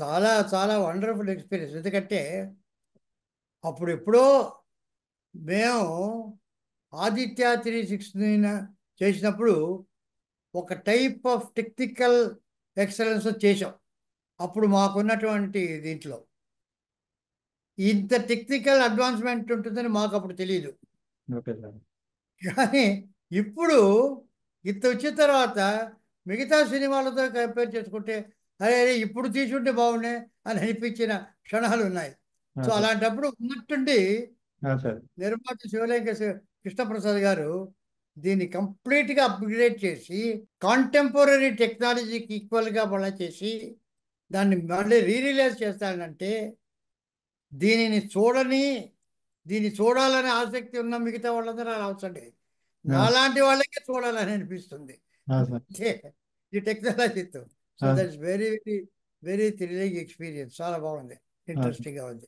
చాలా చాలా wonderful experience. ఎందుకంటే అప్పుడు ఎప్పుడో మేము ఆదిత్య 360 చేసినప్పుడు ఒక టైప్ ఆఫ్ టెక్నికల్ ఎక్సలెన్స్ చేసాం. అప్పుడు మాకున్నటువంటి దీంట్లో ఇంత టెక్నికల్ అడ్వాన్స్మెంట్ ఉంటుందని మాకు అప్పుడు తెలియదు. Okay sir. కానీ ఇప్పుడు ఇంత వచ్చిన తర్వాత మిగతా సినిమాలతో కంపేర్ చేసుకుంటే అరే అరే ఇప్పుడు తీసుంటే బాగుండే అని అనిపించిన క్షణాలు ఉన్నాయి. So sir. అలాంటప్పుడు ఉన్నట్టుండి సార్. నిర్మాత శివలింగ కృష్ణప్రసాద్ గారు దీన్ని కంప్లీట్గా అప్గ్రేడ్ చేసి కాంటెంపరీ టెక్నాలజీకి ఈక్వల్గా మళ్ళీ చేసి దాన్ని మళ్ళీ రీరిలీజ్ చేస్తానంటే దీనిని దీన్ని చూడాలని ఆసక్తి ఉన్న మిగతా వాళ్ళందరూ రావచ్చండి. నాలాంటి వాళ్ళకే చూడాలని అనిపిస్తుంది సార్. ఈ టెక్నాలజీతో. So that is very very very thrilling experience. చాలా బాగుంది, ఇంట్రెస్టింగ్గా ఉంది.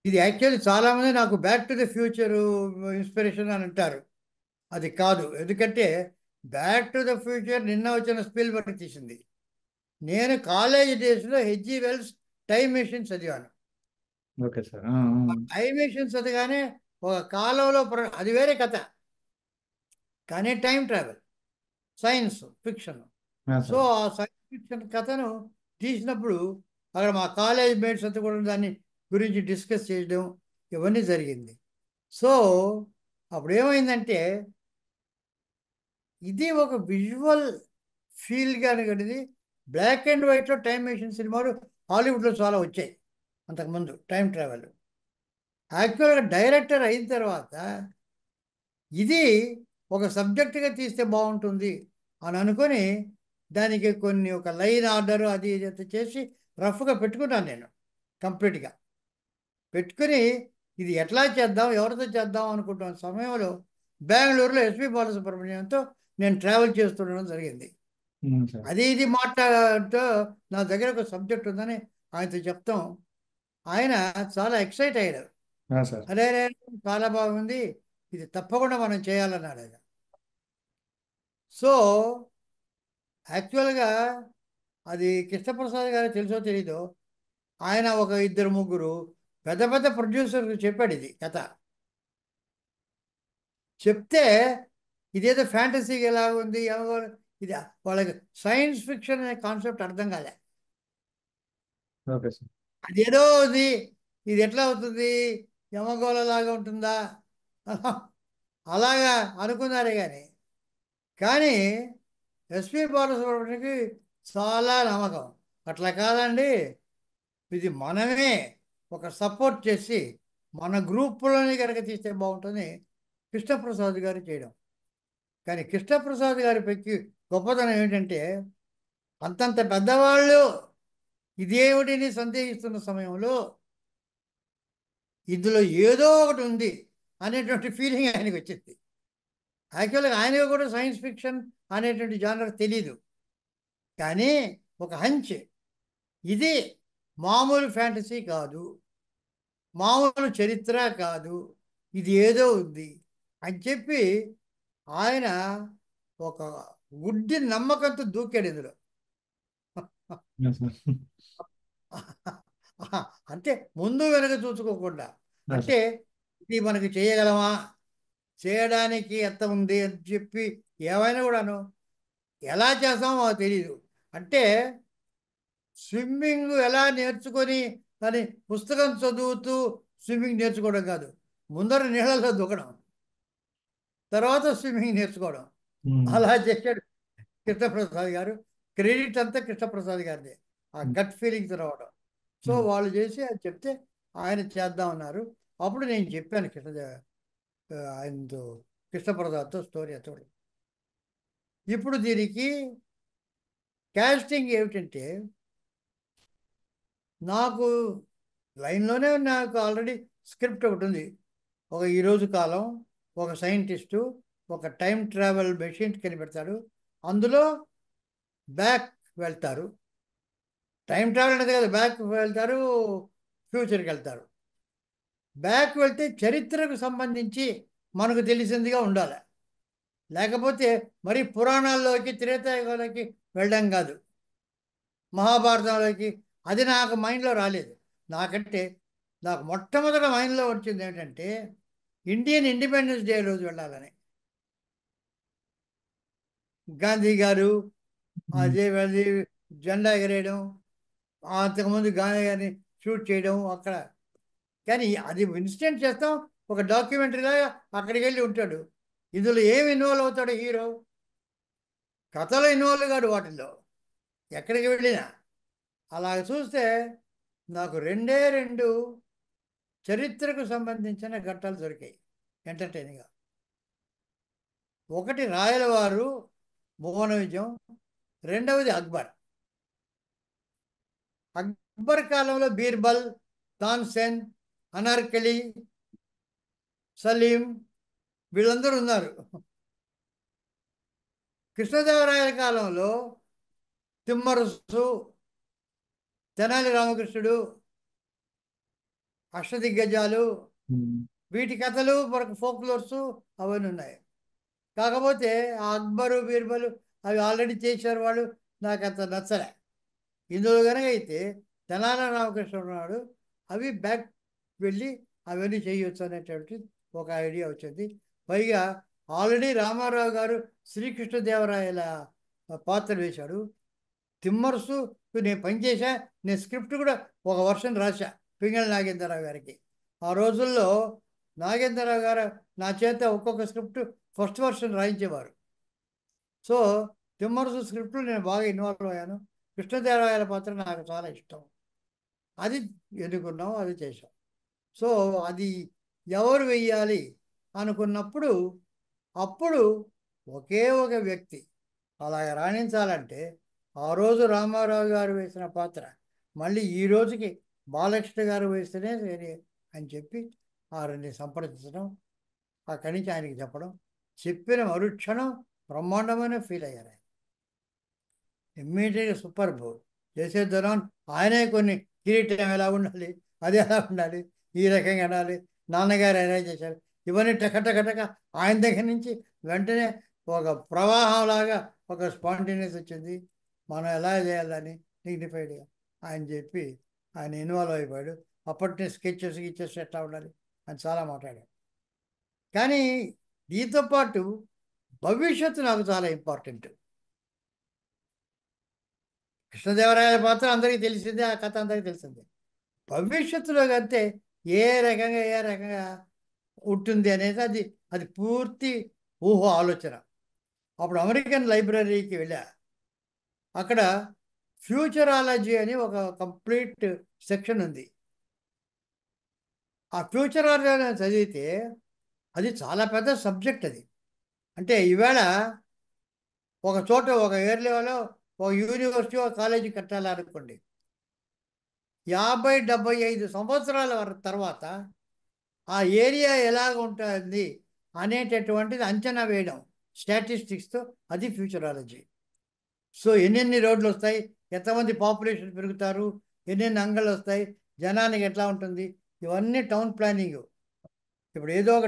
ఇది యాక్చువల్లీ చాలామంది నాకు back to the future inspiration అని అంటారు. అది కాదు. ఎందుకంటే బ్యాక్ టు ద ఫ్యూచర్ నిన్న వచ్చిన స్పిల్బర్గ్ తీసింది. నేను కాలేజ్ డేస్లో హెచ్జి వెల్స్ టైమ్ మెషిన్ చదివాను. Okay sir. టైమ్ మెషిన్ చదివానే ఒక కాలంలో అది వేరే కథ, కానీ time travel science fiction. So ఆ సైన్స్ ఫిక్షన్ కథను తీసినప్పుడు అక్కడ మా కాలేజ్ మేట్స్ అంతా కూడా దాన్ని గురించి డిస్కస్ చేయడం ఇవన్నీ జరిగింది. సో అప్పుడు ఏమైందంటే ఇది ఒక విజువల్ ఫీల్ కనుకనేది బ్లాక్ అండ్ వైట్లో టైం మెషిన్ సినిమాలు హాలీవుడ్లో చాలా వచ్చాయి అంతకుముందు టైం ట్రావెల్. యాక్చువల్గా డైరెక్టర్ అయిన తర్వాత ఇది ఒక సబ్జెక్టుగా తీస్తే బాగుంటుంది అని అనుకొని దానికి కొన్ని ఒక లైన్ ఆర్డర్ అది ఇది చేసి రఫ్గా పెట్టుకున్నాను నేను. కంప్లీట్గా పెట్టుకుని ఇది ఎట్లా చేద్దాం ఎవరితో చేద్దాం అనుకుంటున్న సమయంలో బెంగళూరులో ఎస్పి బాలసుబ్రహ్మణ్యంతో నేను ట్రావెల్ చేస్తుండడం జరిగింది. అది ఇది మాట్లాడుతూ నా దగ్గర ఒక సబ్జెక్ట్ ఉందని ఆయనతో చెప్తాం. ఆయన చాలా ఎక్సైట్ అయ్యాడు. అరే అరే చాలా బాగుంది, ఇది తప్పకుండా మనం చేయాలన్నాడు ఆయన. సో యాక్చువల్గా అది కృష్ణప్రసాద్ గారు తెలుసో తెలీదో, ఆయన ఒక ఇద్దరు ముగ్గురు పెద్ద పెద్ద ప్రొడ్యూసర్కి చెప్పాడు ఇది కథ. చెప్తే ఇదేదో ఫ్యాంటసీగా ఎలా ఉంది, ఇది వాళ్ళకి సైన్స్ ఫిక్షన్ అనే కాన్సెప్ట్ అర్థం కాలే. అదేదో ఉంది, ఇది ఎట్లా అవుతుంది, యమగోళలాగా ఉంటుందా అలాగా అనుకున్నారే కానీ ఎస్పి బాలసుబ్రహ్మణ్యంకి చాలా నమ్మకం. అట్లా కాదండి, ఇది మనమే ఒక సపోర్ట్ చేసి మన గ్రూపులోని కనుక తీస్తే బాగుంటుంది కృష్ణప్రసాద్ గారు చేయడం. కానీ కృష్ణప్రసాద్ గారి పెక్కి గొప్పతనం ఏమిటంటే అంతంత పెద్దవాళ్ళు ఇదేమిటిని సందేహిస్తున్న సమయంలో ఇందులో ఏదో ఒకటి ఉంది అనేటువంటి ఫీలింగ్ ఆయనకు వచ్చింది. యాక్చువల్గా ఆయనకు కూడా సైన్స్ ఫిక్షన్ అనేటువంటి జానర్ తెలీదు, కానీ ఒక హంచ్ ఇది మామూలు ఫ్యాంటసీ కాదు, మామూలు చరిత్ర కాదు, ఇది ఏదో ఉంది అని చెప్పి ఆయన ఒక గుడ్డి నమ్మకంతో దూకాడు ఇందులో. అంటే ముందు వెనక చూసుకోకుండా, అంటే ఇది మనకి చేయగలమా, చేయడానికి ఎంత ఉంది అని చెప్పి ఏమైనా కూడాను ఎలా చేస్తామో తెలియదు. అంటే స్విమ్మింగ్ ఎలా నేర్చుకొని అని పుస్తకం చదువుతూ స్విమ్మింగ్ నేర్చుకోవడం కాదు, ముందర నీళ్ళలో దూకడం, తర్వాత స్విమ్మింగ్ నేర్చుకోవడం. అలా చేశాడు కృష్ణప్రసాద్ గారు. క్రెడిట్ అంతా కృష్ణప్రసాద్ గారిదే, ఆ గట్ ఫీలింగ్స్ రావడం. సో వాళ్ళు చేసి అది చెప్తే ఆయన చేద్దామన్నారు. అప్పుడు నేను చెప్పాను ఆయనతో కృష్ణప్రసాద్తో స్టోరీ అతడు. ఇప్పుడు దీనికి క్యాస్టింగ్ ఏమిటంటే నాకు లైన్లోనే నాకు ఆల్రెడీ స్క్రిప్ట్ ఒకటి ఉంది. ఒక ఈరోజు కాలం, ఒక సైంటిస్టు ఒక టైం ట్రావెల్ మెషిన్ కనిపెడతాడు, అందులో బ్యాక్ వెళ్తారు. టైం ట్రావెల్ అనేది కదా, బ్యాక్ వెళ్తారు, ఫ్యూచర్కి వెళ్తారు. బ్యాక్ వెళ్తే చరిత్రకు సంబంధించి మనకు తెలిసిందిగా ఉండాలి. లేకపోతే మరి పురాణాల్లోకి త్రేతాయుగంలోకి వెళ్ళడం కాదు, మహాభారతంలోకి. అది నాకు మైండ్లో రాలేదు. నాకంటే నాకు మొట్టమొదట మైండ్లో వచ్చింది ఏంటంటే ఇండియన్ ఇండిపెండెన్స్ డే రోజు వెళ్ళాలని. గాంధీ గారు అదే అది జెండా ఎగరేయడం, అంతకుముందు గాంధీ గారిని షూట్ చేయడం అక్కడ. కానీ అది ఇన్సిడెంట్ చేస్తాం, ఒక డాక్యుమెంటరీలాగా అక్కడికి వెళ్ళి ఉంటాడు. ఇందులో ఏమి ఇన్వాల్వ్ అవుతాడు హీరో? కథలో ఇన్వాల్వ్ కాడు వాటిల్లో, ఎక్కడికి వెళ్ళినా. అలా చూస్తే నాకు రెండే రెండు చరిత్రకు సంబంధించిన ఘట్టాలు దొరికాయి ఎంటర్టైనింగ్గా. ఒకటి రాయలవారు భువన విజయం, రెండవది అక్బర్. అక్బర్ కాలంలో బీర్బల్, తాన్సేన్, అనార్కలి, సలీం వీళ్ళందరూ ఉన్నారు. కృష్ణదేవరాయల కాలంలో తిమ్మరుసు, తెనాలి రామకృష్ణుడు, అష్టదిగ్గజాలు, వీటి కథలు మనకు ఫోక్లోర్స్ అవన్నీ ఉన్నాయి. కాకపోతే ఆ అక్బరు బీర్బలు అవి ఆల్రెడీ చేశారు వాళ్ళు, నాకు అంత నచ్చలే. ఇందులో కనుక అయితే తెనాలి రామకృష్ణ ఉన్నాడు, అవి బ్యాక్ వెళ్ళి అవన్నీ చేయొచ్చు అనేటువంటి ఒక ఐడియా వచ్చింది. పైగా ఆల్రెడీ రామారావు గారు శ్రీకృష్ణదేవరాయల పాత్ర వేశాడు. తిమ్మరుసు నేను పనిచేసా, నేను స్క్రిప్ట్ కూడా ఒక వర్షన్ రాశా పింగళ నాగేంద్రరావు గారికి. ఆ రోజుల్లో నాగేంద్రరావు గారు నా చేత ఒక్కొక్క స్క్రిప్ట్ ఫస్ట్ వర్షన్ రాయించేవారు. సో తిమ్మరుసు స్క్రిప్ట్లో నేను బాగా ఇన్వాల్వ్ అయ్యాను. కృష్ణదేవరాయల పాత్ర నాకు చాలా ఇష్టం, అది ఎన్నుకున్నాం, అది చేశాం. సో అది ఎవరు వెయ్యాలి అనుకున్నప్పుడు అప్పుడు ఒకే ఒక వ్యక్తి అలాగ రాణించాలంటే ఆ రోజు రామారావు గారు వేసిన పాత్ర మళ్ళీ ఈ రోజుకి బాలకృష్ణ గారు వేస్తేనే సరే అని చెప్పి వారిని సంప్రదించడం, అక్కడి నుంచి ఆయనకి చెప్పడం, చెప్పిన మరుక్షణం బ్రహ్మాండమైన ఫీల్ అయ్యారు. ఇమ్మీడియట్గా సూపర్ బో చేసేద్దాం. ఆయనే కొన్ని కిరీటం ఎలా ఉండాలి, అది ఎలా ఉండాలి, ఈ రకంగా ఉండాలి, నాన్నగారు ఎలా చేశారు, ఇవన్నీ టకటకటక ఆయన దగ్గర నుంచి వెంటనే ఒక ప్రవాహంలాగా ఒక స్పాంటేనియస్ వచ్చింది. మనం ఎలా చేయాలని డిగ్నిఫైడ్గా ఆయన చెప్పి ఆయన ఇన్వాల్వ్ అయిపోయాడు. అప్పటి స్కెచెస్ గిచ్చెస్ ఎట్లా ఉండాలి అని చాలా మాట్లాడాడు. కానీ దీంతో పాటు భవిష్యత్తు నాకు చాలా ఇంపార్టెంట్. కృష్ణదేవరాయల పాత్ర అందరికీ తెలిసిందే, ఆ కథ అందరికీ తెలిసిందే. భవిష్యత్తులో అంతే ఏ రకంగా ఉంటుంది అనేది అది అది పూర్తి ఊహ ఆలోచన. అప్పుడు అమెరికన్ లైబ్రరీకి వెళ్ళా. అక్కడ ఫ్యూచరాలజీ అని ఒక కంప్లీట్ సెక్షన్ ఉంది. ఆ ఫ్యూచరాలజీ చదివితే అది చాలా పెద్ద సబ్జెక్ట్. అది అంటే ఈవేళ ఒక చోట ఒక ఏరియాలో ఒక యూనివర్సిటీ ఒక కాలేజీ కట్టాలనుకోండి, 50-75 సంవత్సరాల తర్వాత ఆ ఏరియా ఎలాగ ఉంటుంది అనేటటువంటిది అంచనా వేయడం స్టాటిస్టిక్స్తో, అది ఫ్యూచరాలజీ. సో ఎన్నెన్ని రోడ్లు వస్తాయి, ఎంతమంది పాపులేషన్ పెరుగుతారు, ఎన్నెన్ని అంగళ్ళు వస్తాయి, జనానికి ఎట్లా ఉంటుంది, ఇవన్నీ టౌన్ ప్లానింగ్. ఇప్పుడు ఏదో ఒక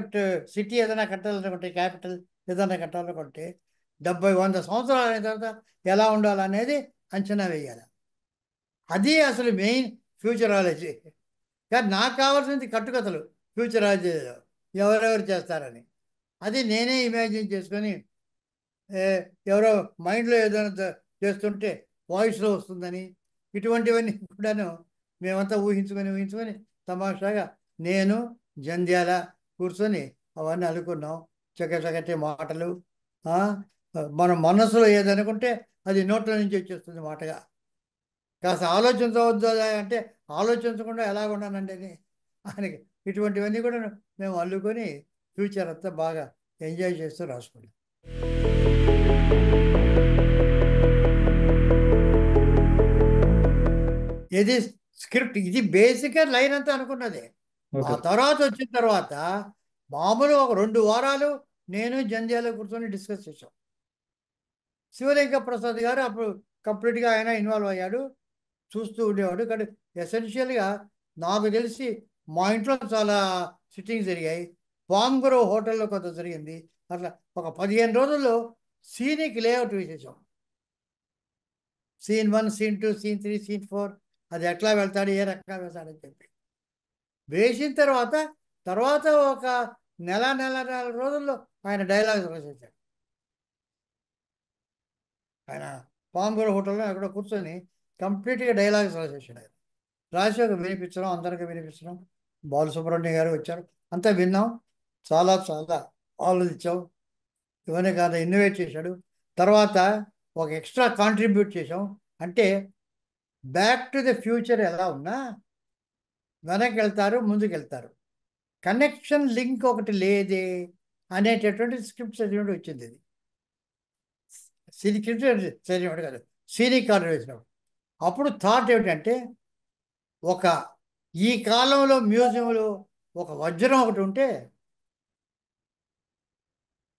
సిటీ ఏదైనా కట్టాలనుకుంటే, క్యాపిటల్ ఏదైనా కట్టాలనుకుంటే 70-100 సంవత్సరాలు అయిన తర్వాత ఎలా ఉండాలనేది అంచనా వేయాలి. అది అసలు మెయిన్ ఫ్యూచరాలజీ. కానీ నాకు కావాల్సింది కట్టుకథలు ఫ్యూచరాలజీలో ఎవరెవరు చేస్తారని. అది నేనే ఇమాజిన్ చేసుకొని ఎవరో మైండ్లో ఏదైనా చేస్తుంటే వాయిస్లో వస్తుందని, ఇటువంటివన్నీ కూడాను మేమంతా ఊహించుకొని తమాషాగా నేను జంధ్యాల కూర్చొని అవన్నీ అనుకున్నాం. చక్కటి మాటలు, మన మనసులో ఏదనుకుంటే అది నోట్ల నుంచి వచ్చేస్తుంది మాటగా. కాస్త ఆలోచించవద్దు అంటే ఆలోచించకుండా ఎలాగున్నానండి అని ఇటువంటివన్నీ కూడా మేము అల్లుకొని ఫ్యూచర్ అంతా బాగా ఎంజాయ్ చేస్తూ రాసుకున్నాం. ఇది స్క్రిప్ట్, ఇది బేసిక్గా లైన్ అంతా అనుకున్నదే. ఆ తర్వాత వచ్చిన తర్వాత మామూలు ఒక 2 వారాలు నేను జంధ్యాల కూర్చొని డిస్కస్ చేశాం. శివలింగ ప్రసాద్ గారు అప్పుడు కంప్లీట్గా ఆయన ఇన్వాల్వ్ అయ్యాడు, చూస్తూ ఉండేవాడు. కానీ ఎసెన్షియల్గా నాకు తెలిసి మా ఇంట్లో చాలా సిట్టింగ్స్ జరిగాయి. పాంగ్రో హోటల్లో కొంత జరిగింది, అట్లా ఒక 15 రోజుల్లో సీన్కి లేఅవుట్ వేసేసాం. సీన్ 1, సీన్ 2, సీన్ 3, సీన్ 4, అది ఎట్లా వెళ్తాడు, ఏ రకంగా వెళ్తాడని చెప్పి వేసిన తర్వాత ఒక నెల రోజుల్లో ఆయన డైలాగ్స్ రాసేసాడు. ఆయన పాంగూర హోటల్లో ఎక్కడో కూర్చొని కంప్లీట్గా డైలాగ్స్ రాసేసాడు. ఆయన రాసి ఒక వినిపించడం, అందరికీ వినిపించడం. బాలసుబ్రహ్మణ్యం గారు వచ్చారు, అంతా విన్నాం, చాలా చాలా ఆలోచించాం. ఇవన్నీ కాదు, ఇన్నోవేట్ చేశాడు. తర్వాత ఒక ఎక్స్ట్రా కాంట్రిబ్యూట్ చేసాం. అంటే బ్యాక్ టు ద ఫ్యూచర్ ఎలా ఉన్నా వెనక్కి వెళ్తారు, ముందుకు వెళ్తారు, కనెక్షన్ లింక్ ఒకటి లేదే అనేటటువంటి స్క్రిప్ట్ చదివినప్పుడు వచ్చింది. ఇది స్క్రిప్ట్ చదివినప్పుడు కాదు, సీనిక్ కార్డు వేసినప్పుడు. అప్పుడు థాట్ ఏమిటంటే, ఒక ఈ కాలంలో మ్యూజియంలో ఒక వజ్రం ఒకటి ఉంటే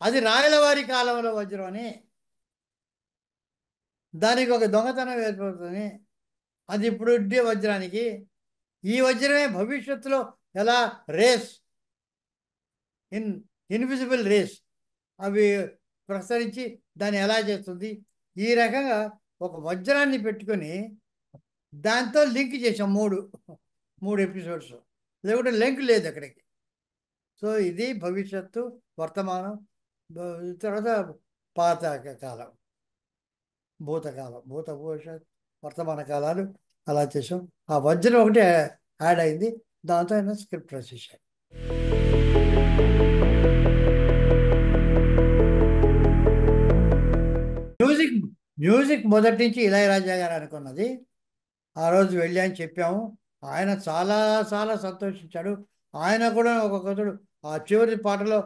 అది రాయలవారి కాలంలో వజ్రం అని, దానికి ఒక దొంగతనం ఏర్పడుతుంది, అది ఇప్పుడు ఉండే వజ్రానికి ఈ వజ్రమే భవిష్యత్తులో ఎలా రేస్ ఇన్విజిబుల్ రేస్ అవి ప్రసరించి దాన్ని ఎలా చేస్తుంది, ఈ రకంగా ఒక వజ్రాన్ని పెట్టుకొని దాంతో లింక్ చేసాం మూడు ఎపిసోడ్స్. లేకుంటే లింక్ లేదు అక్కడికి. సో ఇది భవిష్యత్తు, వర్తమానం, తర్వాత పాత కాలం, భూత భవిష్యత్ వర్తమాన కాలాలు అలా చేసాం. ఆ వజ్రం ఒకటి యాడ్ అయింది, దాంతో ఆయన స్క్రిప్ట్ రాసేసాడు. మ్యూజిక్ మొదటి నుంచి ఇళయరాజా గారు అనుకున్నది. ఆ రోజు వెళ్ళి అని చెప్పాము, ఆయన చాలా చాలా సంతోషించాడు. ఆయన కూడా ఒక్కొక్కడు ఆ చివరి పాటలో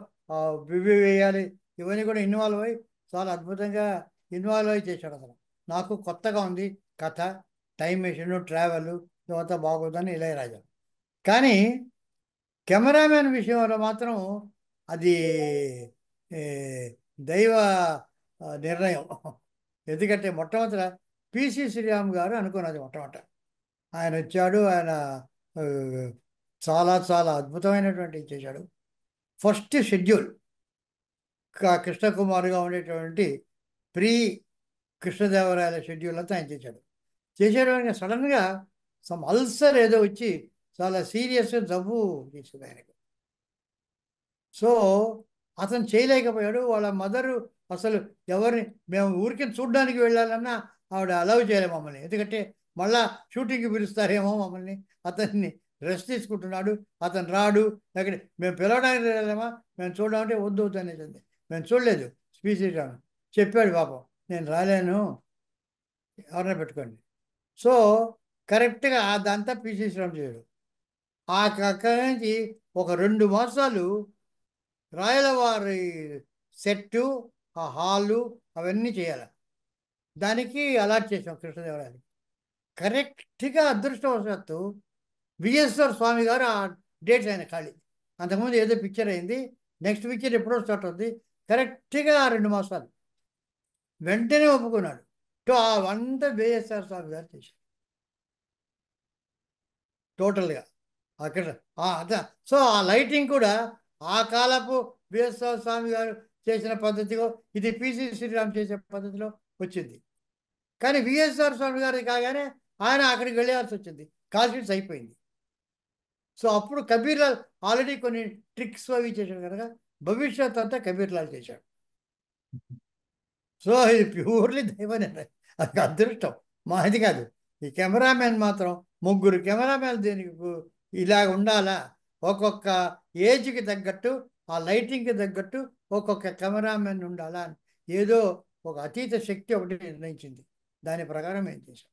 బివి వేయాలి ఇవన్నీ కూడా ఇన్వాల్వ్ అయ్యి చాలా అద్భుతంగా ఇన్వాల్వ్ అయ్యి చేశాడు. అసలు నాకు కొత్తగా ఉంది కథ, టైం మెషిన్, ట్రావెల్ ఇదంతా బాగుందని ఇళయరాజా. కానీ కెమెరామెన్ విషయంలో మాత్రం అది దైవ నిర్ణయం. ఎందుకంటే మొట్టమొదట పిసి శ్రీరామ్ గారు అనుకున్నది. మొట్టమొదట ఆయన వచ్చాడు, ఆయన చాలా చాలా అద్భుతమైనటువంటి చేశాడు. ఫస్ట్ షెడ్యూల్ కృష్ణకుమార్గా ఉండేటువంటి ప్రీ కృష్ణదేవరాయల షెడ్యూల్ అంతా ఆయన చేసేటప్పుడు సడన్గా సమ్ అల్సర్ ఏదో వచ్చి చాలా సీరియస్ జబ్బు చేసింది ఆయనకు. సో అతను చేయలేకపోయాడు. వాళ్ళ మదరు అసలు ఎవరిని, మేము ఊరికి చూడడానికి వెళ్ళాలన్నా ఆవిడ అలౌ చేయలే మమ్మల్ని, ఎందుకంటే మళ్ళా షూటింగ్కి పిలుస్తారేమో మమ్మల్ని. అతన్ని రెస్ట్ తీసుకుంటున్నాడు, అతను రాడు, అక్కడ మేము పిలవడానికి వెళ్ళామా, మేము చూడమంటే వద్దు వద్దు అనేసింది. మేము చూడలేదు. స్పీచ్ చెప్పాడు పాపం, నేను రాలేను, ఎవరైనా పెట్టుకోండి. సో కరెక్ట్గా అదంతా పిసి శ్రీరామ్ చేయడు. అక్కడి నుంచి ఒక 2 మాసాలు రాయలవారి సెట్టు, ఆ హాలు అవన్నీ చేయాలి. దానికి అలాట్ చేసాం కృష్ణదేవరాయలకి. కరెక్ట్గా అదృష్టవశాత్తు విఎస్ఆర్ స్వామి గారు ఆ డేట్స్ ఆయన ఖాళీ. అంతకుముందు ఏదో పిక్చర్ అయింది, నెక్స్ట్ పిక్చర్ ఎప్పుడో స్టార్ట్ అవుతుంది, కరెక్ట్గా 2 మాసాలు వెంటనే ఒప్పుకున్నాడు. అవంతా విఎస్ఆర్ స్వామి గారు చేశారు టోటల్గా అక్కడ. అదే, సో ఆ లైటింగ్ కూడా ఆ కాలపు విఎస్ఆర్ స్వామి గారు చేసిన పద్ధతిలో, ఇది పిసి శ్రీరామ్ చేసే పద్ధతిలో వచ్చింది. కానీ విఎస్ఆర్ స్వామి గారి కాగానే ఆయన అక్కడికి వెళ్ళాల్సి వచ్చింది, కాల్షీట్స్ అయిపోయింది. సో అప్పుడు కబీర్ లాల్ ఆల్రెడీ కొన్ని ట్రిక్స్ అవి చేశాడు కనుక భవిష్యత్ అంతా కబీర్ లాల్ చేశాడు. సో ఇది ప్యూర్లీ దైవ నిర్ణయం, అది అదృష్టం మాది కాదు. ఈ కెమెరామెన్ మాత్రం 3 కెమెరామెన్ దీనికి ఇలా ఉండాలా, ఒక్కొక్క ఏజ్కి తగ్గట్టు, ఆ లైటింగ్కి తగ్గట్టు ఒక్కొక్క కెమెరామెన్ ఉండాలా అని ఏదో ఒక అతీత శక్తి ఒకటి నిర్ణయించింది. దాని ప్రకారం ఏం చేశాం.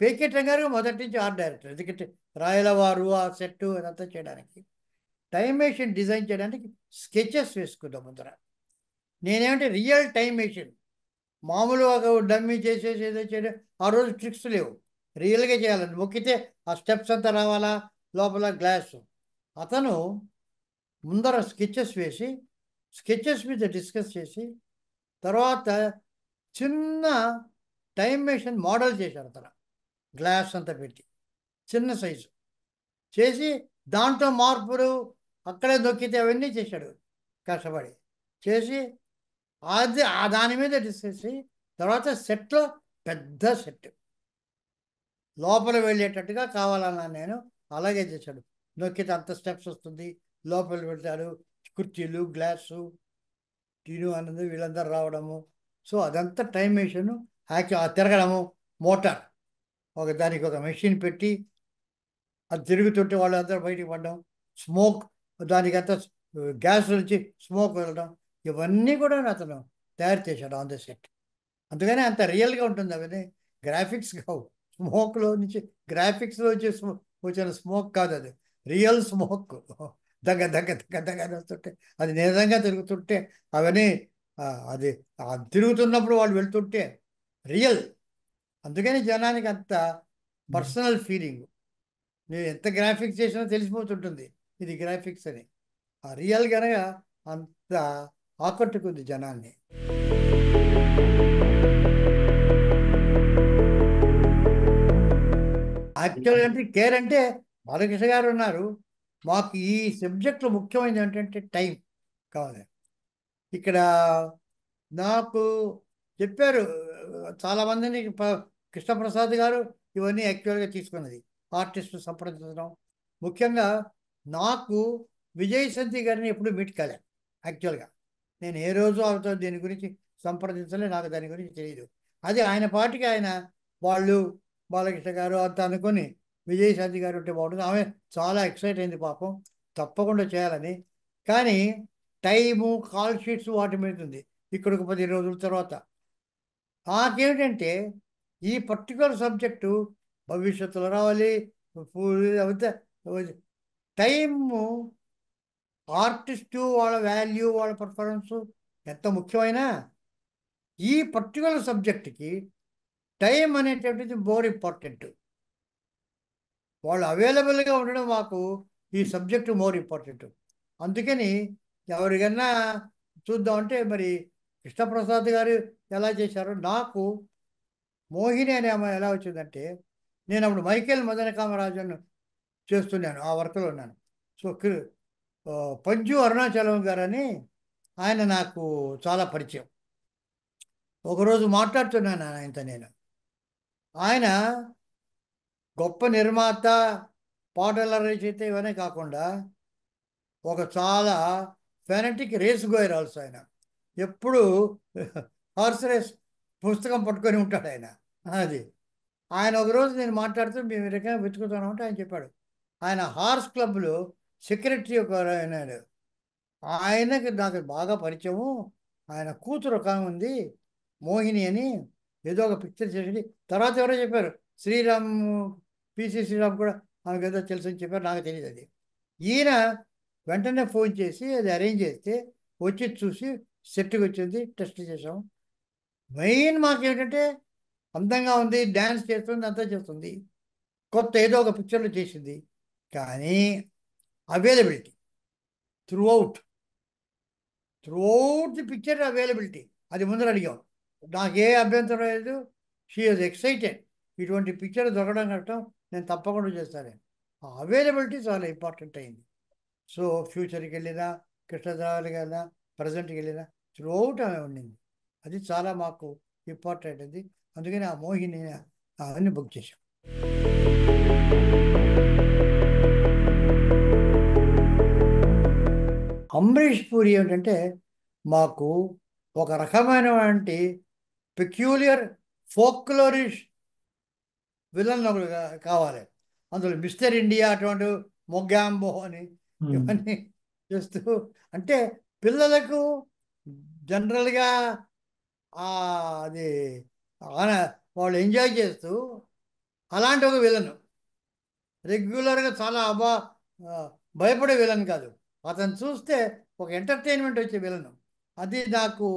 పేకెట్ గారు మొదటి నుంచి ఆర్ట్ డైరెక్టర్, ఎందుకంటే రాయలవారు ఆ సెట్టు అదంతా చేయడానికి. టైం మెషిన్ డిజైన్ చేయడానికి స్కెచెస్ వేసుకుందాం ముందర. నేనేమంటే రియల్ టైం మెషిన్, మామూలుగా డమ్మీ చేసేసి ఏదో చేయడం, ఆ రోజు ట్రిక్స్ లేవు, రియల్గా చేయాలని. మొక్కితే ఆ స్టెప్స్ అంతా రావాలా, లోపల గ్లాస్. అతను ముందర స్కెచెస్ వేసి, స్కెచెస్ మీద డిస్కస్ చేసి, తర్వాత చిన్న టైం మెషిన్ మోడల్ చేశారు అతను, గ్లాస్ అంతా పెట్టి. చిన్న సైజు చేసి దాంట్లో మార్పులు అక్కడే దొక్కితే అవన్నీ చేశాడు కష్టపడి చేసి అది దాని మీద డిస్కస్ చేసి తర్వాత సెట్లో పెద్ద సెట్ లోపల వెళ్ళేటట్టుగా కావాలన్నాను నేను. అలాగే చేశాడు. నొక్కితే అంత స్టెప్స్ వస్తుంది, లోపల వెళ్తాడు, కుర్చీలు, గ్లాసు, టీను అన్నది వీళ్ళందరూ రావడము. సో అదంతా టైం మెషిన్ తిరగడము, మోటార్ దానికి ఒక మెషిన్ పెట్టి అది తిరుగుతుంటే వాళ్ళందరూ బయటికి పడడం, స్మోక్ దానికంతా గ్యాస్ నుంచి స్మోక్ వెళ్ళడం, ఇవన్నీ కూడా అతను తయారు చేశాడు ఆన్ ద సెట్. అందుకనే అంత రియల్గా ఉంటుంది. అవన్నీ గ్రాఫిక్స్ కావు. స్మోక్లో నుంచి గ్రాఫిక్స్లో వచ్చే వచ్చిన స్మోక్ కాదు, అది రియల్ స్మోక్. దగ్గ దగ్గ దగ్గ దగ్గ అని వస్తుంటే అది నిజంగా తిరుగుతుంటే అవన్నీ అది తిరుగుతున్నప్పుడు వాళ్ళు వెళ్తుంటే రియల్. అందుకని జనానికి అంత పర్సనల్ ఫీలింగ్. నేను ఎంత గ్రాఫిక్స్ చేసినా తెలిసిపోతుంటుంది ఇది గ్రాఫిక్స్ అని. ఆ రియల్ కనుక అంత ఆకట్టుకుంది జనాన్ని. యాక్చువల్గా అంటే కేర్ అంటే బాలకృష్ణ గారు ఉన్నారు. మాకు ఈ సబ్జెక్ట్లో ముఖ్యమైనది ఏంటంటే టైం కావాలి. ఇక్కడ నాకు చెప్పారు చాలామందిని, కృష్ణప్రసాద్ గారు ఇవన్నీ యాక్చువల్గా తీసుకున్నది ఆర్టిస్టు సంప్రదించడం. ముఖ్యంగా నాకు విజయశాంతి గారిని ఎప్పుడు మీట్ కాలేదు యాక్చువల్గా. నేను ఏ రోజు ఆమెతో దీని గురించి సంప్రదించలే, నాకు దాని గురించి తెలియదు. అది ఆయన పాటికి ఆయన వాళ్ళు బాలకృష్ణ గారు అంత అనుకొని విజయశాంతి గారు ఉంటే బాగుంటుంది. ఆమె చాలా ఎక్సైట్ అయింది పాపం, తప్పకుండా చేయాలని. కానీ టైము, కాల్ షీట్స్ వాటి మీద ఉంది. ఇక్కడికి 10 రోజుల తర్వాత నాకేమిటంటే ఈ పర్టికులర్ సబ్జెక్టు భవిష్యత్తులో రావాలి. టైము ఆర్టిస్టు వాళ్ళ వాల్యూ, వాళ్ళ పర్ఫార్మెన్సు ఎంత ముఖ్యమైనా ఈ పర్టికులర్ సబ్జెక్ట్కి టైం అనేటటువంటిది మోర్ ఇంపార్టెంట్. వాళ్ళు అవైలబుల్గా ఉండడం మాకు ఈ సబ్జెక్టు మోర్ ఇంపార్టెంట్. అందుకని ఎవరికన్నా చూద్దామంటే మరి కృష్ణప్రసాద్ గారు ఎలా చేశారో, నాకు మోహిని అనే అమ్మాయి ఎలా వచ్చిందంటే, నేను అప్పుడు మైకేల్ మదన కామరాజన్ చేస్తున్నాను, ఆ వర్క్లో ఉన్నాను. సో పంజు అరుణాచలం గారని ఆయన నాకు చాలా పరిచయం. ఒకరోజు మాట్లాడుతున్నాను ఆయనతో నేను. ఆయన గొప్ప నిర్మాత, పాటల రచయిత ఇవన్నీ కాకుండా ఒక చాలా ఫెనటిక్ రేస్ గోయర్ ఆల్సో. ఆయన ఎప్పుడు హార్స్ రేస్ పుస్తకం పట్టుకొని ఉంటాడు ఆయన. అది ఆయన ఒకరోజు నేను మాట్లాడుతూ మేము ఈ రకంగా వెతుకుతున్నామంటే ఆయన చెప్పాడు, ఆయన హార్స్ క్లబ్లో సెక్రటరీ ఒక అయినాడు. ఆయనకి నాకు బాగా పరిచయము. ఆయన కూతురు ఒక ఆమె ఉంది మోహిని అని, ఏదో ఒక పిక్చర్ చేసి తర్వాత ఎవరో చెప్పారు, శ్రీరామ్, పిసి శ్రీరామ్ కూడా ఆమెకు ఏదో తెలుసు అని చెప్పారు, నాకు తెలియదు అది. ఈయన వెంటనే ఫోన్ చేసి అది అరేంజ్ చేస్తే వచ్చి చూసి సెట్కి వచ్చింది, టెస్ట్ చేసాము. మెయిన్ మాకేంటంటే అందంగా ఉంది, డ్యాన్స్ చేస్తుంది, అంతా చేస్తుంది, కొత్త ఏదో ఒక పిక్చర్లో చేసింది. కానీ availability through out the picture availability అది ముందర అడిగాం. నాకే అభ్యంతరం లేదు. She is excited. ఇటువంటి పిక్చర్ దొరకడం కట్టడం నేను తప్పకుండా చేస్తాను. ఆ అవైలబిలిటీ చాలా ఇంపార్టెంట్ అయింది. సో ఫ్యూచర్కి వెళ్ళినా, కృష్ణదేవరాయలకి వెళ్ళినా, ప్రజెంట్కి వెళ్ళినా త్రూ అవుట్ ఆమె ఉండింది. అది చాలా మాకు ఇంపార్టెంట్ అది. అందుకని ఆ మోహిని అవన్నీ బుక్ చేశాం. అమరీష్ పూరి ఏంటంటే మాకు ఒక రకమైనటువంటి పెక్యూలియర్ ఫోక్లోరిష్ విలన్ ఒకడు కావాలి. అందులో మిస్టర్ ఇండియా అటువంటి మొగ్గాంబో అని ఇవన్నీ చేస్తూ, అంటే పిల్లలకు జనరల్గా అది వాళ్ళు ఎంజాయ్ చేస్తూ అలాంటి ఒక విలను, రెగ్యులర్గా చాలా భయపడే విలన్ కాదు, అతను చూస్తే ఒక ఎంటర్టైన్మెంట్ వచ్చే విలను. అది నాకు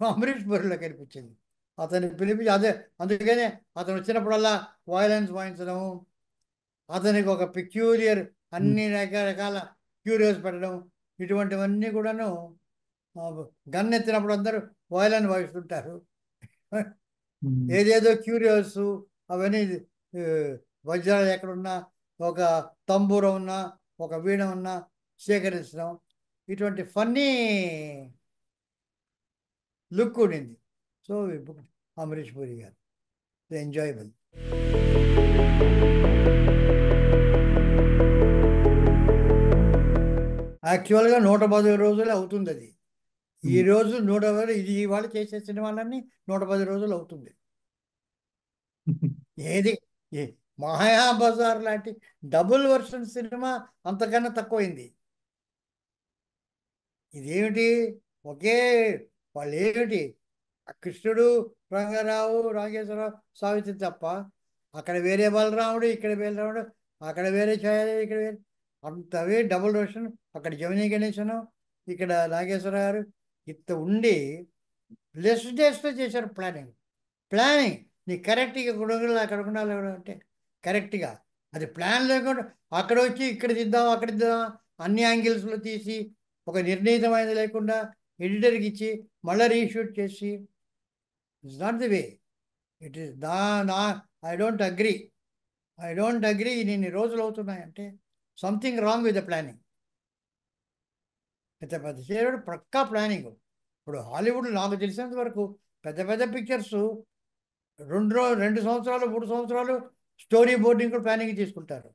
అమరీష్ పురిలో కనిపించింది. అతన్ని పిలిపించి అదే, అందుకనే అతను వచ్చినప్పుడల్లా వాయిలెన్స్ వాయించడము, అతనికి ఒక పెక్యూలియర్ అన్ని రకరకాల క్యూరియోస్ పెట్టడం, ఇటువంటివన్నీ కూడాను. గన్ ఎత్తినప్పుడు అందరూ వాయిలెన్స్ వాయిస్తుంటారు, ఏదేదో క్యూరియోస్ అవన్నీ వజ్రాలు ఎక్కడున్నా, ఒక తంబూర ఉన్నా, ఒక వీణ ఉన్నా సేకరించడం, ఇటువంటి ఫన్నీ లుక్ ఉండింది. సో అమరీష్ పూరి గారు ఎంజాయబుల్. యాక్చువల్గా 110 రోజులు అవుతుంది అది. ఈ రోజు 110, ఇది ఇవాళ చేసే సినిమాలన్నీ 110 రోజులు అవుతుంది. ఏది ఏ మాయాబజార్ లాంటి డబుల్ వర్షన్ సినిమా అంతకన్నా తక్కువైంది. ఇదేమిటి, ఒకే వాళ్ళు ఏమిటి, కృష్ణుడు, రంగారావు, రాజేశ్వరరావు, సావిత్రి తప్ప, అక్కడ వేరే బలరాముడు, ఇక్కడ వేరే రాముడు, అక్కడ వేరే ఛాయాదేవి, ఇక్కడ వేరే, అంతవే డబుల్ వర్షన్. అక్కడ జమినీ గణేశను, ఇక్కడ నాగేశ్వర గారు, ఇంత ఉండి లెస్ డేస్లో చేశారు ప్లానింగ్ నీ కరెక్ట్గా గుణగులు అక్కడ ఉండాలి అంటే కరెక్ట్గా. అది ప్లాన్ లేకుండా అక్కడ వచ్చి ఇక్కడ తీద్దాం, అక్కడ తీద్దాం, అన్ని యాంగిల్స్లో తీసి ఒక నిర్ణీతమైనది లేకుండా ఎడిటర్కి ఇచ్చి మళ్ళీ రీషూట్ చేసి, it's not the way. It is నా ఐ డోంట్ అగ్రీ. ఇన్ని రోజులు అవుతున్నాయంటే something wrong with the planning. పెద్ద పెద్ద చేయడం పక్కా ప్లానింగ్. ఇప్పుడు హాలీవుడ్ నాకు తెలిసినంత వరకు పెద్ద పెద్ద పిక్చర్స్ 2 సంవత్సరాలు 3 సంవత్సరాలు స్టోరీ బోర్డింగ్ కూడా ప్లానింగ్ తీసుకుంటారు.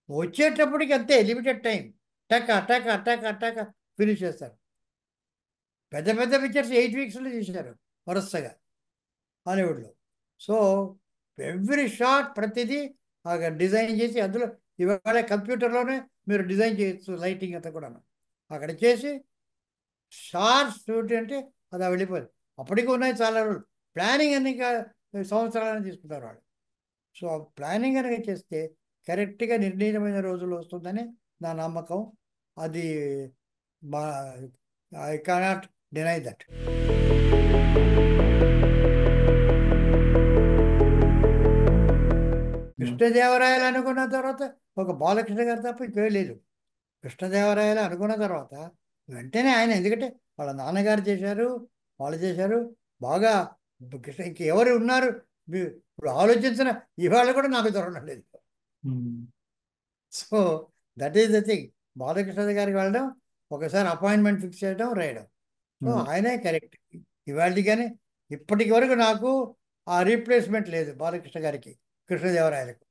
వచ్చేటప్పటికి అంతే లిమిటెడ్ టైం, టక ఫినిష్ చేస్తారు. పెద్ద పెద్ద పిక్చర్స్ 8 వీక్స్లో చేశారు వరుసగా హాలీవుడ్లో. సో ఎవ్రీ షాట్ ప్రతిదీ డిజైన్ చేసి, అందులో ఇవాళ కంప్యూటర్లోనే మీరు డిజైన్ చేయొచ్చు, లైటింగ్ అంతా కూడా అక్కడ చేసి షార్ట్ షూట్ అంటే అది వెళ్ళిపోదు. అప్పటికి ఉన్నాయి చాలా రోజులు. ప్లానింగ్ అన్ని సంవత్సరాలని తీసుకుంటారు వాళ్ళు. సో ప్లానింగ్ కనుక చేస్తే కరెక్ట్గా నిర్ణీతమైన రోజులు వస్తుందని నా నమ్మకం. అది మా ఐ కెనాట్ డినై దట్. కృష్ణదేవరాయలు అనుకున్న తర్వాత ఒక బాలకృష్ణ గారు తప్ప ఇంకే లేదు. కృష్ణదేవరాయలు అనుకున్న తర్వాత వెంటనే ఆయన, ఎందుకంటే వాళ్ళ నాన్నగారు చేశారు, వాళ్ళు చేశారు బాగా. కృష్ణ ఇంకెవరు ఉన్నారు ఇప్పుడు ఆలోచించిన ఇవాళ కూడా నాకు దొరకడం లేదు. So that is the thing. Balakrishna గారికి వెళ్ళడం, ఒకసారి అపాయింట్మెంట్ ఫిక్స్ చేయడం, రాయడం. సో ఆయనే కరెక్ట్ ఇవాళ. కానీ ఇప్పటికి వరకు నాకు ఆ రీప్లేస్మెంట్ లేదు బాలకృష్ణ గారికి కృష్ణదేవరాయలకు.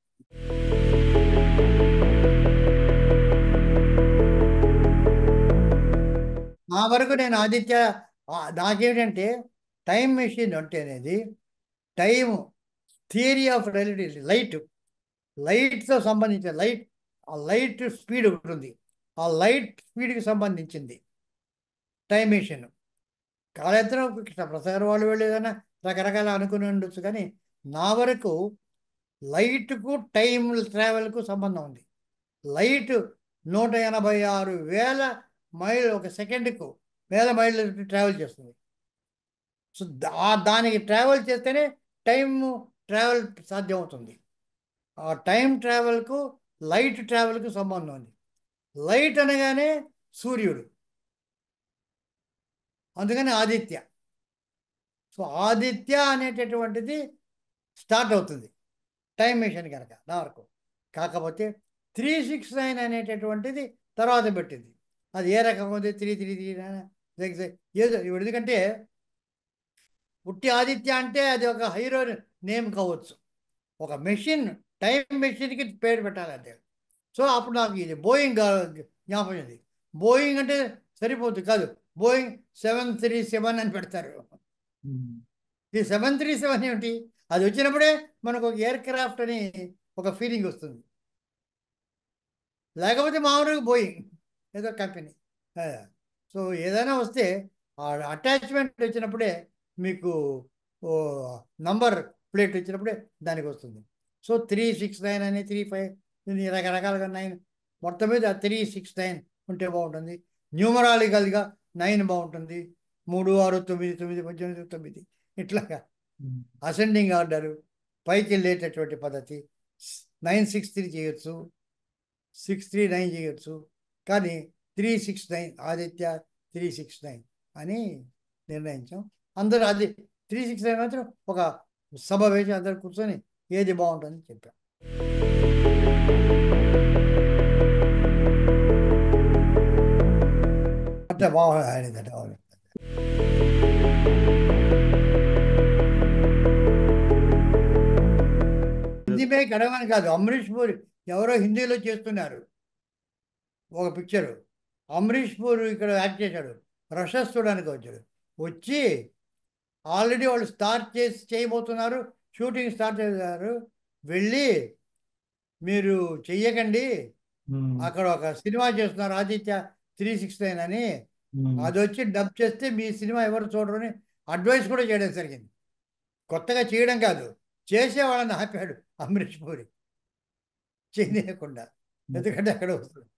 నా వరకు నేను ఆదిత్య, నాకేమిటంటే టైం మెషిన్ అంటే అనేది టైం థియరీ ఆఫ్ రిలేటివిటీ, లైట్తో సంబంధించిన ఆ లైట్ స్పీడ్ ఉంటుంది. ఆ లైట్ స్పీడ్కి సంబంధించింది టైం మెషిన్. కాలేతరం కృష్ణప్రసాద్ వాళ్ళు వెళ్ళేదన్నా రకరకాల అనుకుని ఉండొచ్చు, కానీ నా వరకు లైట్కు టైం ట్రావెల్కు సంబంధం ఉంది. లైట్ 186,000 మైళ్ళు ఒక సెకండ్కు 1000 మైళ్ళు ట్రావెల్ చేస్తుంది. సో దానికి ట్రావెల్ చేస్తేనే టైం ట్రావెల్ సాధ్యమవుతుంది. ఆ టైం ట్రావెల్కు లైట్ ట్రావెల్కు సంబంధం ఉంది. లైట్ అనగానే సూర్యుడు, అందుకని ఆదిత్య. సో ఆదిత్య అనేటటువంటిది స్టార్ట్ అవుతుంది టైం మెషిన్ కనుక నా వరకు. కాకపోతే 369 అనేటటువంటిది తర్వాత పెట్టింది. అది ఏ రకంగా ఉంది 333 ఏదో. ఎందుకంటే పుట్టి ఆదిత్య అంటే అది ఒక హీరో నేమ్ కావచ్చు, ఒక మెషిన్ టైం మెషిన్కి పేరు పెట్టాలి అంతే. సో అప్పుడు నాకు ఇది బోయింగ్ జ్ఞాపకం ఉంది. బోయింగ్ అంటే సరిపోతుంది కాదు, బోయింగ్ 737 అని పెడతారు. ఈ 737 ఏమిటి, అది వచ్చినప్పుడే మనకు ఒక ఎయిర్ క్రాఫ్ట్ అని ఒక ఫీలింగ్ వస్తుంది. లేకపోతే మామూలుగా బోయింగ్ ఏదో కంపెనీ. సో ఏదైనా వస్తే ఆ అటాచ్మెంట్ వచ్చినప్పుడే మీకు నంబర్ ప్లేట్ వచ్చినప్పుడే దానికి వస్తుంది. సో 369 అని 35 రకరకాలుగా 9, మొత్తం మీద 369 ఉంటే బాగుంటుంది. న్యూమరాలికల్గా 9 బాగుంటుంది. 3, 6, 9, 9, 18, 9 ఇట్లాగా అసెండింగ్ ఆర్డరు పైకి వెళ్ళేటటువంటి పద్ధతి. 963 చేయొచ్చు, 639 చేయొచ్చు, కానీ 369 ఆదిత్య 369 అని నిర్ణయించాం. అందరూ అది 369 మాత్రం ఒక సభ వేసి అందరు కూర్చొని ఏది బాగుంటుందని చెప్పాం. అంటే బాగుంది. అవును. హిందీ మేక్ అడగమని కాదు, అమరీష్ పూరి ఎవరో హిందీలో చేస్తున్నారు ఒక పిక్చరు. అమరీష్ పూరి ఇక్కడ యాక్ట్ చేశాడు, ప్రశస్తుడానికి వచ్చాడు. వచ్చి ఆల్రెడీ వాళ్ళు స్టార్ట్ చేయబోతున్నారు, షూటింగ్ స్టార్ట్ చేశారు. వెళ్ళి మీరు చెయ్యకండి, అక్కడ ఒక సినిమా చేస్తున్నారు ఆదిత్య 369 అని, అది వచ్చి డబ్ చేస్తే మీ సినిమా ఎవరు చూడరని అడ్వైస్ కూడా చేయడం జరిగింది. కొత్తగా చేయడం కాదు, చేసేవాళ్ళని ఆపాడు అమరీష్ పూరి చేయకుండా, ఎందుకంటే అక్కడ వస్తుంది.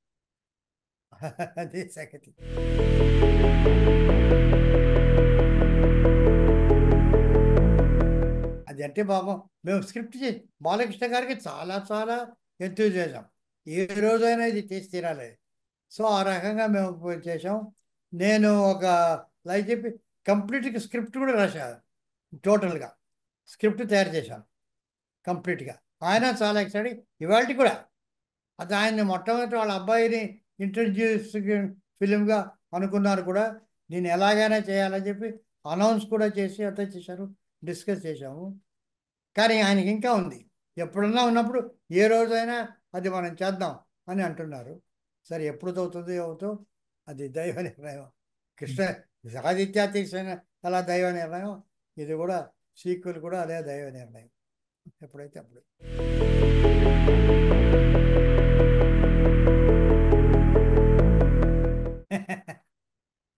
అదే సంగతి. అది అంటే పాపం మేము స్క్రిప్ట్ చేసి బాలకృష్ణ గారికి చాలా చాలా ఎంతూజియాజం, ఏ రోజైనా ఇది చేసి తీరాలి. సో ఆ రకంగా మేము చేసాం. నేను ఒక లైక్ చెప్పి కంప్లీట్గా స్క్రిప్ట్ కూడా రాశాను, టోటల్గా స్క్రిప్ట్ తయారు చేశాను కంప్లీట్గా. ఆయన చాలా ఎక్సైటెడ్. ఇవాళ కూడా అది ఆయన్ని మొట్టమొదటి వాళ్ళ అబ్బాయిని ఇంట్రడ్యూస్ ఫిలింగా అనుకున్నారు కూడా, దీన్ని ఎలాగైనా చేయాలని చెప్పి అనౌన్స్ కూడా చేసి అంతా చేశారు, డిస్కస్ చేశాము. కానీ ఆయనకి ఇంకా ఉంది, ఎప్పుడన్నా ఉన్నప్పుడు ఏ రోజైనా అది మనం చేద్దాం అని అంటున్నారు. సరే ఎప్పుడు అవుతుందో అది దైవ నిర్ణయం. కృష్ణ ఆదిత్య తీసిన అలా దైవ నిర్ణయం, ఇది కూడా సీక్వెల్ కూడా అదే దైవ నిర్ణయం, ఎప్పుడైతే అప్పుడు.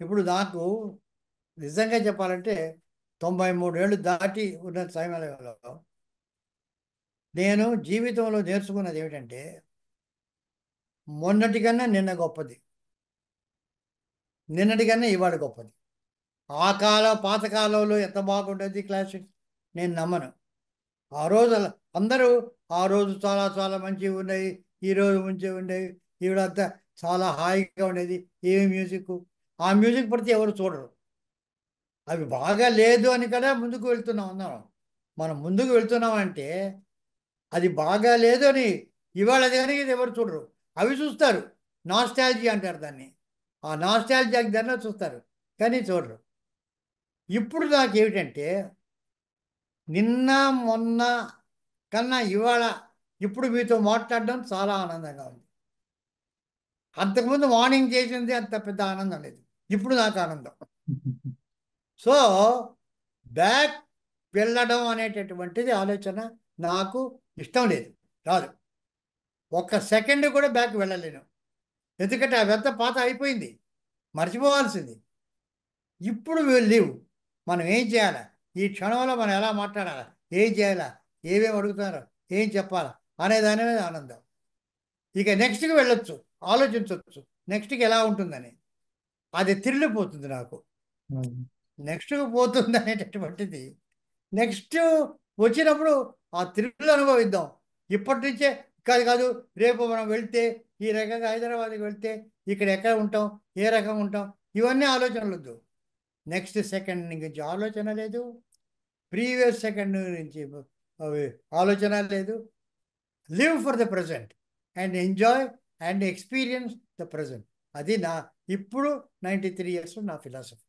ఇప్పుడు నాకు నిజంగా చెప్పాలంటే 93 ఏళ్ళు దాటి ఉన్న సమయంలో నేను జీవితంలో నేర్చుకున్నది ఏమిటంటే, మొన్నటికన్నా నిన్న గొప్పది, నిన్నటికన్నా ఇవాళ గొప్పది. ఆ పాతకాలంలో ఎంత బాగుంటుంది క్లాసిక్స్, నేను నమ్మను. ఆ రోజు అందరూ ఆ రోజు చాలా చాలా మంచిగా ఉన్నాయి, ఈరోజు మంచిగా ఉండేవి, ఈవిడంతా చాలా హాయిగా ఉండేది, ఏమి మ్యూజిక్, ఆ మ్యూజిక్ పడితే ఎవరు చూడరు. అవి బాగా లేదు అని కదా ముందుకు వెళ్తున్నాం అందరం. మనం ముందుకు వెళ్తున్నామంటే అది బాగా లేదు అని ఇవాళ అది కనుక ఇది ఎవరు చూడరు, అవి చూస్తారు. నాస్టాలజీ అంటారు దాన్ని, ఆ నాస్టాలజీ దాన్ని చూస్తారు కానీ చూడరు. ఇప్పుడు నాకేమిటంటే నిన్న మొన్న కన్నా ఇవాళ ఇప్పుడు మీతో మాట్లాడడం చాలా ఆనందంగా ఉంది. అంతకుముందు మార్నింగ్ చేసింది అంత పెద్ద ఆనందం లేదు, ఇప్పుడు నాకు ఆనందం. సో బ్యాక్ వెళ్ళడం అనేటటువంటిది ఆలోచన నాకు ఇష్టం లేదు, రాదు. ఒక్క సెకండ్ కూడా బ్యాక్ వెళ్ళలేను, ఎందుకంటే అవంతా పాత అయిపోయింది, మర్చిపోవాల్సింది. ఇప్పుడు లేవు. మనం ఏం చేయాలా, ఈ క్షణంలో మనం ఎలా మాట్లాడాలా, ఏం చేయాలా, ఏమేమి అడుగుతారో, ఏం చెప్పాలా అనే దాని మీద ఆనందం. ఇక నెక్స్ట్కి వెళ్ళొచ్చు, ఆలోచించవచ్చు నెక్స్ట్కి ఎలా ఉంటుందని, అది తిరిగిపోతుంది నాకు. నెక్స్ట్కి పోతుంది అనేటటువంటిది నెక్స్ట్ వచ్చినప్పుడు ఆ థ్రిల్ అనుభవిద్దాం. ఇప్పటి నుంచే కాదు కాదు రేపు మనం వెళ్తే ఈ రకంగా హైదరాబాద్కి వెళ్తే ఇక్కడ ఎక్కడ ఉంటాం, ఏ రకంగా ఉంటాం, ఇవన్నీ ఆలోచనలు వద్దు. నెక్స్ట్ సెకండ్ నుంచి ఆలోచన లేదు, ప్రీవియస్ సెకండ్ నుంచి ఆలోచన లేదు. Live for the present and enjoy and experience the present. అది నా ఇప్పుడు 93 years నా ఫిలాసఫీ.